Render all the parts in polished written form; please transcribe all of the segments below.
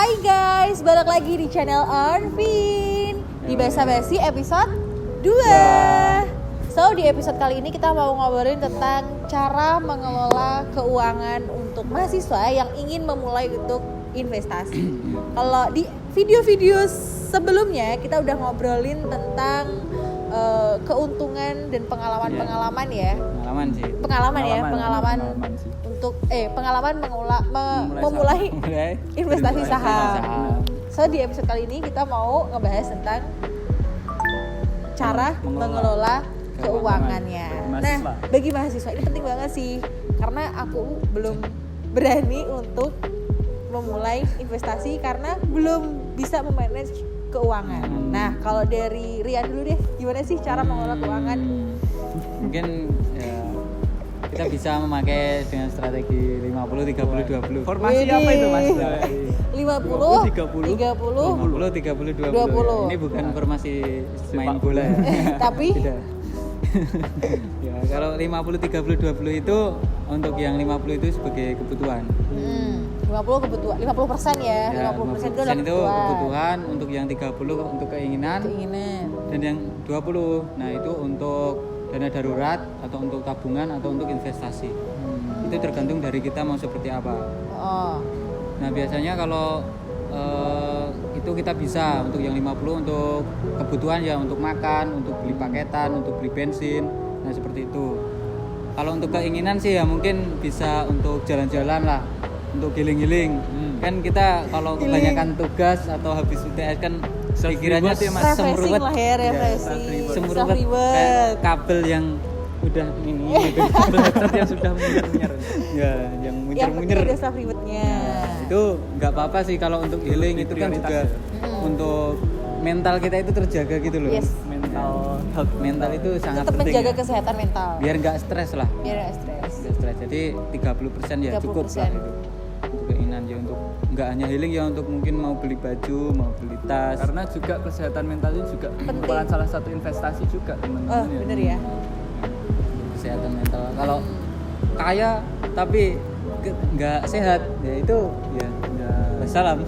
Hai guys, balik lagi di channel Arvin di Basa Basi episode 2. So di episode kali ini kita mau ngobrolin tentang cara mengelola keuangan untuk mahasiswa yang ingin memulai untuk investasi. Kalau di video-video sebelumnya kita udah ngobrolin tentang keuntungan dan pengalaman ya. Pengalaman sih. Untuk pengalaman memulai investasi saham. So di episode kali ini kita mau ngebahas tentang cara mengelola keuangannya. Nah, bagi mahasiswa ini penting banget sih, karena aku belum berani untuk memulai investasi karena belum bisa memanage keuangan. Nah, kalau dari Rian dulu deh, gimana sih cara mengelola keuangan? Mungkin ya, kita bisa memakai dengan strategi 50 30 20. Formasi apa itu Mas? 50 50 30 20. Ini bukan formasi main bola ya. Tapi tidak. Ya, kalau 50 30 20 itu untuk yang 50 itu sebagai kebutuhan. 50% ya. 50% itu kebutuhan, untuk yang 30 untuk keinginan. Dan yang 20 nah itu untuk dana darurat atau untuk tabungan atau untuk investasi. Itu tergantung dari kita mau seperti apa. Nah biasanya kalau itu kita bisa untuk yang 50 untuk kebutuhan ya, untuk makan, untuk beli paketan, untuk beli bensin. Nah seperti itu. Kalau untuk keinginan sih ya mungkin bisa untuk jalan-jalan lah, untuk giling-giling. Kan kita kalau kebanyakan tugas atau habis UTS kan pikirannya refreshing lah ya, semruwet kayak kabel yang udah ini yang sudah munyer-munyer. Ya, yang munyer-munyer. Yang ada self rewardnya. Itu nggak apa-apa sih kalau untuk healing itu kan juga untuk mental kita itu terjaga gitu loh. Yes. Mental itu sangat tetap penting. Menjaga ya. kesehatan mental. Biar nggak stres lah. Biar nggak stres. Jadi 30% ya 30%. Cukup lah itu. Untuk keinginan ya, untuk nggak hanya healing ya, untuk mungkin mau beli baju, mau beli tas. Karena juga kesehatan mental itu juga merupakan salah satu investasi juga teman-teman. Bener ya. Kesehatan mental. Kalau kaya tapi nggak sehat ya itu ya wassalam.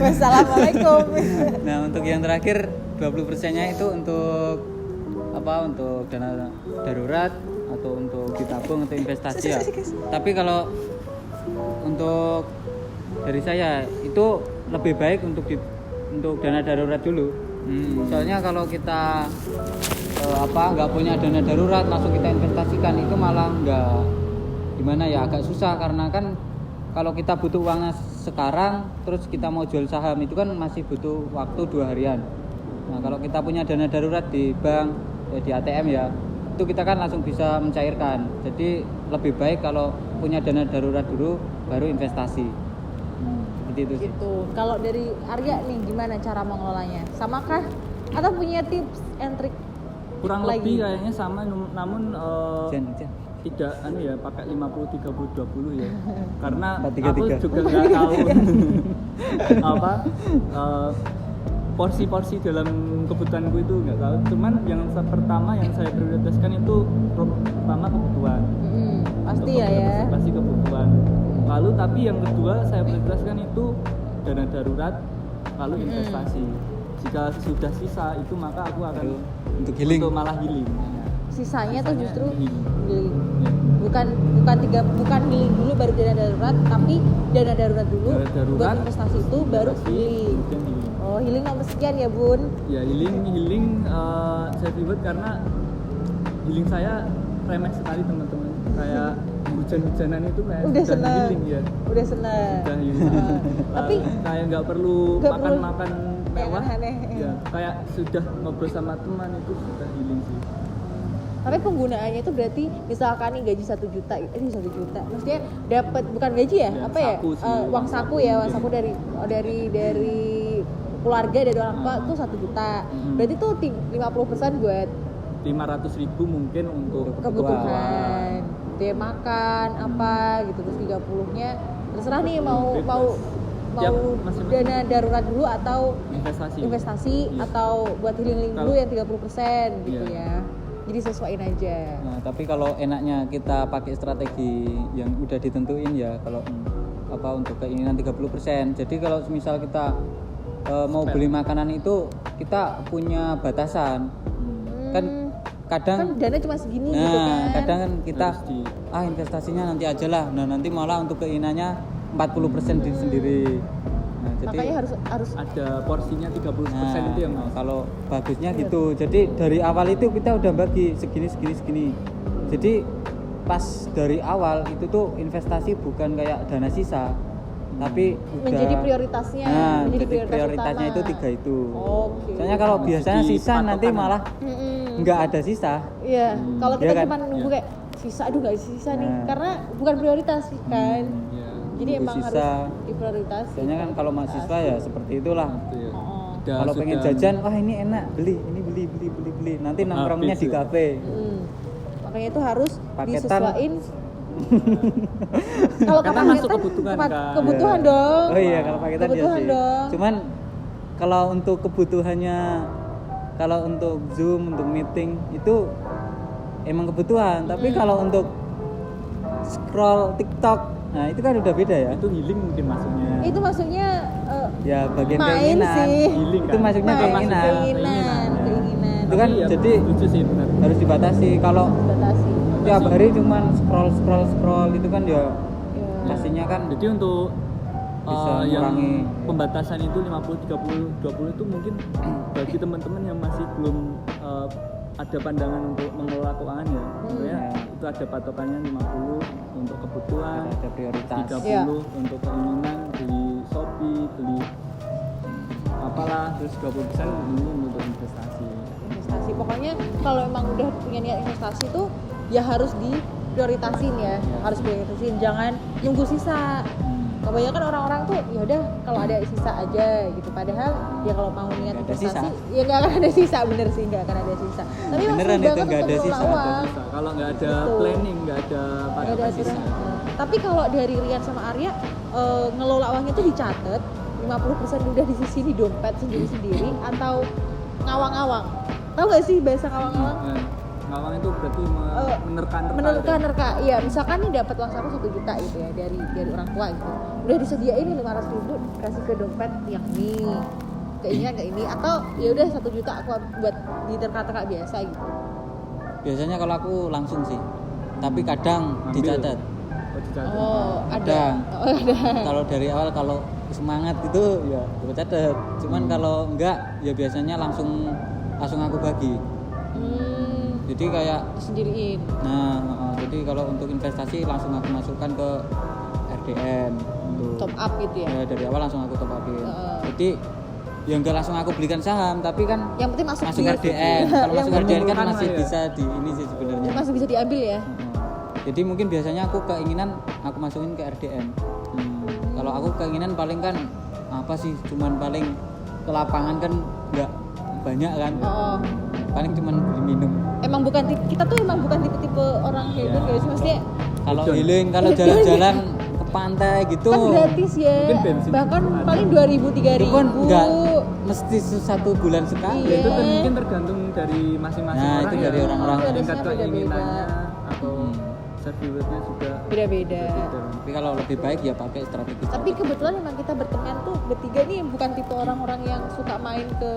Wassalamualaikum. Nah untuk yang terakhir 20%-nya itu untuk apa? Untuk dana darurat atau untuk ditabung atau investasi ya. Tapi kalau untuk dari saya itu lebih baik untuk dana darurat dulu. Soalnya kalau kita nggak punya dana darurat langsung kita investasikan itu malah nggak gimana ya, agak susah, karena kan kalau kita butuh uangnya sekarang terus kita mau jual saham itu kan masih butuh waktu 2 harian. Nah kalau kita punya dana darurat di bank ya, di ATM ya, itu kita kan langsung bisa mencairkan. Jadi lebih baik kalau punya dana darurat dulu baru investasi. Seperti itu sih. Gitu. Kalau dari Arya nih gimana cara mengelolanya? Samakah atau punya tips and trick? Kurang lagi? lebih kayaknya sama, namun Jan. tidak pakai 50 30 20 ya. Karena 4, 3, aku 3. juga nggak tahu porsi-porsi dalam kebutuhanku itu nggak tahu. Cuman yang pertama yang saya prioritaskan itu pertama kebutuhan. Pasti ya. Pasti kebutuhan. Lalu tapi yang kedua saya prioritaskan itu dana darurat, lalu investasi. Jika sudah sisa itu maka aku akan untuk healing. Untuk malah healing. Sisanya tuh justru healing. Bukan healing dulu baru dana darurat, tapi dana darurat dulu buat investasi itu baru healing. Oh, healing nomor sekian ya, Bun? Ya, healing saya ribet karena healing saya remeh sekali, teman-teman. Kayak hujan-hujanan itu kayak udah seneng. Healing ya. Udah seneng. Sudah healing. Tapi kayak nggak perlu makan mewah. Ya, kayak sudah ngobrol sama teman itu sudah healing sih. Tapi penggunaannya itu berarti misalkan nih gaji 1 juta, ini 1 juta. Maksudnya dapat bukan gaji ya? Apa ya? Uang saku ya, uang saku dari keluarga, dari orang tua tuh 1 juta. Berarti tuh 50% buat 500.000 mungkin untuk kebutuhan. Dia makan apa gitu, terus 30-nya terserah nih mau dana darurat dulu atau investasi atau buat healing dulu yang 30% gitu ya. Jadi sesuaiin aja. Nah, tapi kalau enaknya kita pakai strategi yang udah ditentuin ya, kalau untuk keinginan 30%. Jadi kalau misal kita mau beli makanan itu kita punya batasan. Kan kadang dana cuma segini gitu nah kan. kadang kan kita Harus di- investasinya nanti aja lah. Nah nanti malah untuk keinginannya 40% sendiri. Nah, jadi Makanya harus ada porsinya 30% itu yang mau. kalau bagusnya gitu. Jadi dari awal itu kita udah bagi segini. Jadi pas dari awal itu tuh investasi bukan kayak dana sisa, tapi udah menjadi prioritasnya. Nah, menjadi jadi prioritasnya utama. itu 3 itu. Oke. Soalnya kalau biasanya Jadi sisa nanti patokan. malah nggak ada sisa. Iya, kalau kita Iya kan? cuma nunggu Iya. kayak sisa, aduh nggak sisa nih, Nah. karena bukan prioritas kan. Ya, Jadi nunggu emang sisa. harus diprioritas. Soalnya kan kalau mahasiswa ya seperti itulah. itu ya. Oh. Udah Kalau pengen sudah- jajan, wah ini enak, beli. Nanti nongkrongnya Habis di ya. kafe. Makanya itu harus Paketan. disesuaiin. Kalau Karena paketan, masuk kebutuhan, kan. kebutuhan Iya. dong. Oh iya, kalau paketan dia Kebutuhan sih. dong. Cuman kalau untuk kebutuhannya, kalau untuk Zoom, untuk meeting itu emang kebutuhan. Tapi kalau untuk scroll TikTok, nah itu kan udah beda ya. itu healing mungkin masuknya. Itu maksudnya Ya bagian main keinginan. sih. Healing Itu kan? masuknya Main, keinginan. keinginan. Itu kan Tapi ya, jadi lucu sih benar. harus dibatasi. Kalau Batasi. tiap hari cuman scroll itu kan ya Ya. pastinya kan Jadi untuk bisa yang mengurangi. pembatasan itu 50 30 20 itu mungkin bagi teman-teman yang masih belum ada pandangan untuk mengelola keuangan ya. Sebenarnya itu ada patokannya 50 untuk kebutuhan, ada prioritas. 30 Iya. untuk keinginan, beli Shopee, beli apalah, terus 20% ini untuk investasi. Investasi. Pokoknya kalau emang udah punya niat investasi tuh ya harus diprioritasin ya. Harus prioritasin, jangan nunggu sisa. Kebanyakan orang-orang tuh ya udah kalau ada sisa aja gitu. Padahal ya kalau mau niat Nggak ada investasi sisa. ya nggak akan ada sisa, bener sih nggak akan ada sisa. Tapi Beneran maksud itu banget nggak untuk ada ngelola sisa. uang. Bisa. Kalau nggak ada Betul. planning, nggak ada Nggak ada patokan sisa. aturan. Tapi kalau dari Rian sama Arya ngelola uangnya tuh dicatat 50% udah di sisi di dompet sendiri-sendiri atau ngawang-ngawang. Tahu nggak sih bahasa ngawang-ngawang? Nah, ngawang itu berarti menerka-nerka. Menerka-nerka, iya. Misalkan nih dapat uang saku 1 juta gitu ya dari orang tua gitu. Udah disediain nih 500.000 kasih ke dompet yang ini, keinginan ke ini, atau ya udah 1 juta aku buat diterka-terka biasa gitu. Biasanya kalau aku langsung sih. Tapi kadang Ambil. dicatat. Oh, dicatat. Oh, ada. Oh, ada. Kalau dari awal kalau semangat itu ya aku catat. Cuman kalau enggak ya biasanya langsung aku bagi. Jadi kayak Sendiriin. jadi kalau untuk investasi langsung aku masukkan ke RDN gitu. Top up gitu ya. Ya dari awal langsung aku top upin. Heeh. Jadi ya enggak langsung aku belikan saham, tapi kan Yang penting masuk masuk di- RDN. Kalau Yang masuk penting RDN kan mengumpulkan masih lah ya. bisa di ini sih sebenarnya. masih bisa diambil ya. Jadi mungkin biasanya aku keinginan aku masukin ke RDN. Kalau aku keinginan paling kan apa sih, cuman paling ke lapangan kan nggak banyak kan. Oh. Paling cuman beli minum. Emang bukan kita tuh emang bukan tipe-tipe orang hedon guys, maksudnya Kalau Hedon. healing, kalau Hedon. jalan-jalan ke pantai gitu. kan gratis ya. Mungkin bensin Bahkan juga ada. paling 2.000 Itu 3.000. pun nggak mesti 1 bulan sekali. Iya. Itu kan mungkin tergantung dari masing-masing Nah, orang itu ya. dari orang-orang. Tingkat Beda-beda. keinginannya atau sertifikatnya juga Beda-beda. Tapi kalau lebih baik ya pakai strategi. Tapi kebetulan memang kita berteman tuh bertiga nih bukan tipe orang-orang yang suka main ke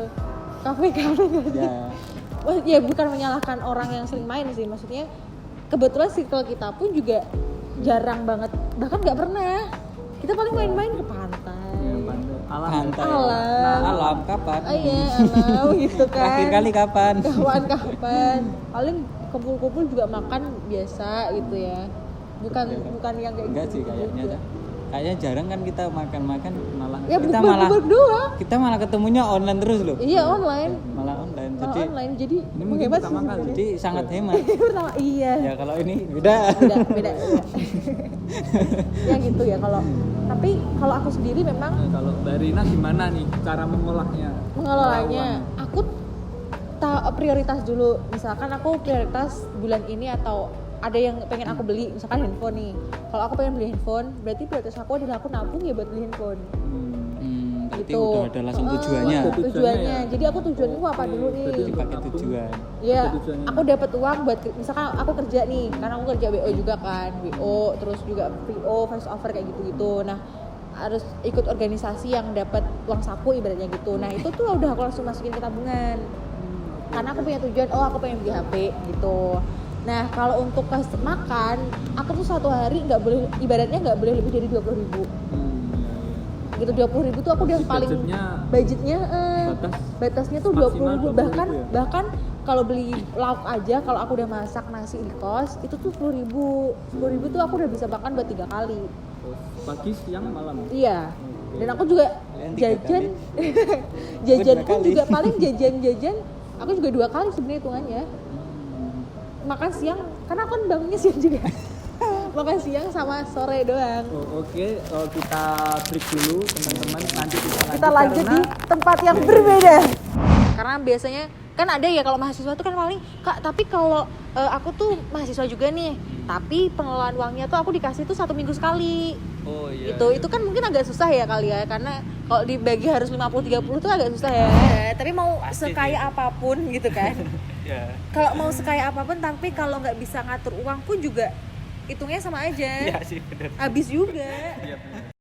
kafe-kafe gitu. Ya, Wah, ya bukan menyalahkan orang yang sering main sih, maksudnya kebetulan circle kita pun juga jarang banget, bahkan nggak pernah. Kita paling main-main ke pantai. ya, pantai. Alam. pantai. Alam. Alam kapan? Oh iya, alam gitu kan. Terakhir kali kapan? Kapan? Paling kumpul-kumpul juga makan biasa gitu ya. Bukan yang kayak Enggak gitu. sih kayaknya. Kayaknya jarang kan kita makan-makan malah Ya kita malah bukber doang. kita malah ketemunya online terus loh. Iya online. Malah online. Malah Jadi online jadi ini mungkin hebat pertama sih kali. sebenarnya. jadi sangat hemat. Pertama iya. Ya kalau ini beda. beda. Ya gitu ya kalau. Tapi kalau aku sendiri memang Nah, kalau Mbak Rina gimana nih cara mengolahnya? mengelolanya, aku prioritas dulu. Misalkan aku prioritas bulan ini atau ada yang pengen aku beli, misalkan handphone nih. Kalau aku pengen beli handphone, berarti prioritas aku adalah aku nabung ya buat beli handphone. berarti gitu. udah ada langsung tujuannya. Ada Tujuannya. ya? Jadi aku tujuanku apa dulu nih? Berarti Dipakai untuk tujuan. Ya, Ada tujuannya. aku dapat uang buat misalkan aku kerja nih, karena aku kerja WO juga kan, WO terus juga PO, face over kayak gitu-gitu. Nah, harus ikut organisasi yang dapat uang saku ibaratnya gitu. Nah, itu tuh udah aku langsung masukin ke tabungan. Karena aku punya tujuan, oh aku pengen beli HP gitu. Nah, kalau untuk makan, aku tuh satu hari nggak boleh, ibaratnya nggak boleh lebih dari 20.000. Gitu 20.000 tuh aku udah Jadi paling budgetnya batasnya tuh maksimal 20.000 20.000 bahkan ya? bahkan kalau beli lauk aja kalau aku udah masak nasi di kos itu tuh 10.000 tuh aku udah bisa makan buat 3 kali. Pagi, siang, malam. Iya. Dan aku juga Kalian 3 jajan kali. jajan Gua 2 pun kali. juga paling jajan aku juga 2 kali sebenarnya hitungannya. Makan siang karena aku kan bangunnya siang juga. Makan siang sama sore doang. Oh, oke. Kita break dulu teman-teman. Nanti Kita lanjut di tempat yang berbeda. Karena biasanya kan ada ya kalau mahasiswa tuh kan paling Kak, tapi kalau aku tuh mahasiswa juga nih, tapi pengelolaan uangnya tuh aku dikasih tuh 1 minggu sekali. Oh iya. Itu kan mungkin agak susah ya kali ya, karena kalau dibagi harus 50-30 tuh agak susah ya. Tapi mau Pasti sekaya apapun gitu kan. Ya. Kalau mau sekaya apapun tapi kalau nggak bisa ngatur uang pun juga hitungnya sama aja. Iya sih benar. Habis juga. Iya benar.